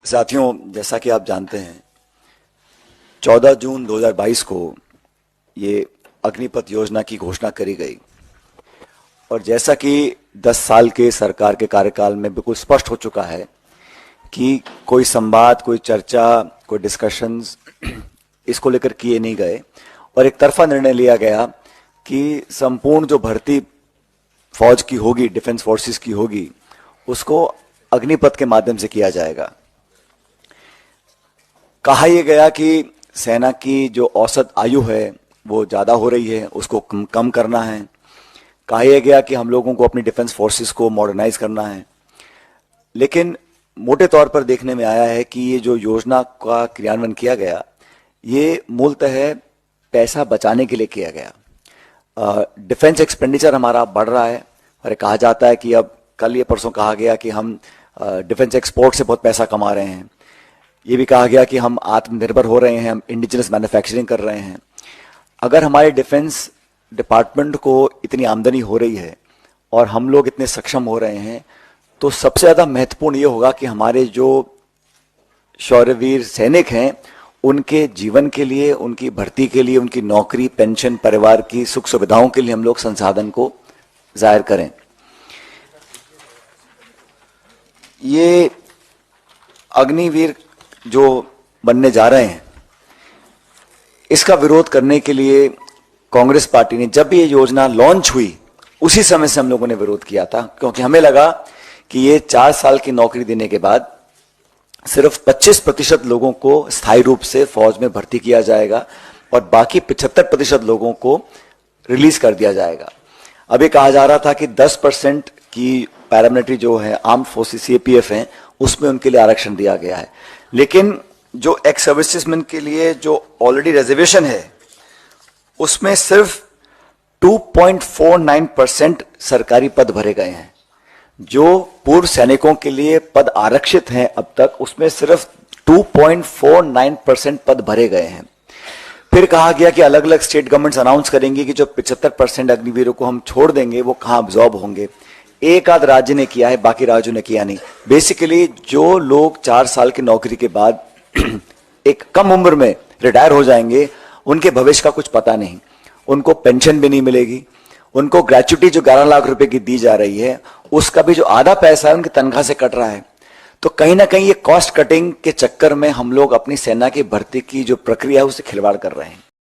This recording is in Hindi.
साथियों, जैसा कि आप जानते हैं 14 जून 2022 को ये अग्निपथ योजना की घोषणा करी गई और जैसा कि 10 साल के सरकार के कार्यकाल में बिल्कुल स्पष्ट हो चुका है कि कोई संवाद, कोई चर्चा, कोई डिस्कशंस इसको लेकर किए नहीं गए और एक तरफा निर्णय लिया गया कि संपूर्ण जो भर्ती फौज की होगी, डिफेंस फोर्सेस की होगी, उसको अग्निपथ के माध्यम से किया जाएगा। कहा यह गया कि सेना की जो औसत आयु है वो ज़्यादा हो रही है, उसको कम करना है। कहा यह गया कि हम लोगों को अपनी डिफेंस फोर्सेस को मॉडर्नाइज करना है। लेकिन मोटे तौर पर देखने में आया है कि ये जो योजना का क्रियान्वयन किया गया, ये मूलतः पैसा बचाने के लिए किया गया। डिफेंस एक्सपेंडिचर हमारा बढ़ रहा है और कहा जाता है कि अब कल ये परसों कहा गया कि हम डिफेंस एक्सपोर्ट से बहुत पैसा कमा रहे हैं। ये भी कहा गया कि हम आत्मनिर्भर हो रहे हैं, हम इंडिजिनस मैन्युफैक्चरिंग कर रहे हैं। अगर हमारे डिफेंस डिपार्टमेंट को इतनी आमदनी हो रही है और हम लोग इतने सक्षम हो रहे हैं, तो सबसे ज़्यादा महत्वपूर्ण ये होगा कि हमारे जो शौर्यवीर सैनिक हैं उनके जीवन के लिए, उनकी भर्ती के लिए, उनकी नौकरी, पेंशन, परिवार की सुख सुविधाओं के लिए हम लोग संसाधन को जाहिर करें। ये अग्निवीर जो बनने जा रहे हैं, इसका विरोध करने के लिए कांग्रेस पार्टी ने, जब भी ये योजना लॉन्च हुई उसी समय से हम लोगों ने विरोध किया था, क्योंकि हमें लगा कि ये 4 साल की नौकरी देने के बाद सिर्फ 25% लोगों को स्थायी रूप से फौज में भर्ती किया जाएगा और बाकी 75% लोगों को रिलीज कर दिया जाएगा। अभी कहा जा रहा था कि 10% की पैरामिलिट्री जो है, आर्म्ड फोर्सेस सीएपीएफ हैं, उसमें उनके लिए आरक्षण दिया गया है। लेकिन जो एक्स सर्विसेजमैन के लिए जो ऑलरेडी रिजर्वेशन है, उसमें सिर्फ 2.49% सरकारी पद भरे गए हैं। जो पूर्व सैनिकों के लिए पद आरक्षित हैं अब तक, उसमें सिर्फ 2.49% पद भरे गए हैं। फिर कहा गया कि अलग अलग स्टेट गवर्नमेंट्स अनाउंस करेंगे कि जो 75% अग्निवीरों को हम छोड़ देंगे वो कहां अब्जॉर्ब होंगे। एक आध राज्य ने किया है, बाकी राज्यों ने किया नहीं। बेसिकली जो लोग 4 साल की नौकरी के बाद एक कम उम्र में रिटायर हो जाएंगे, उनके भविष्य का कुछ पता नहीं, उनको पेंशन भी नहीं मिलेगी, उनको ग्रेच्युटी जो 11 लाख रुपए की दी जा रही है उसका भी जो आधा पैसा है उनकी तनख्वाह से कट रहा है। तो कहीं ना कहीं ये कॉस्ट कटिंग के चक्कर में हम लोग अपनी सेना की भर्ती की जो प्रक्रिया है उससे खिलवाड़ कर रहे हैं।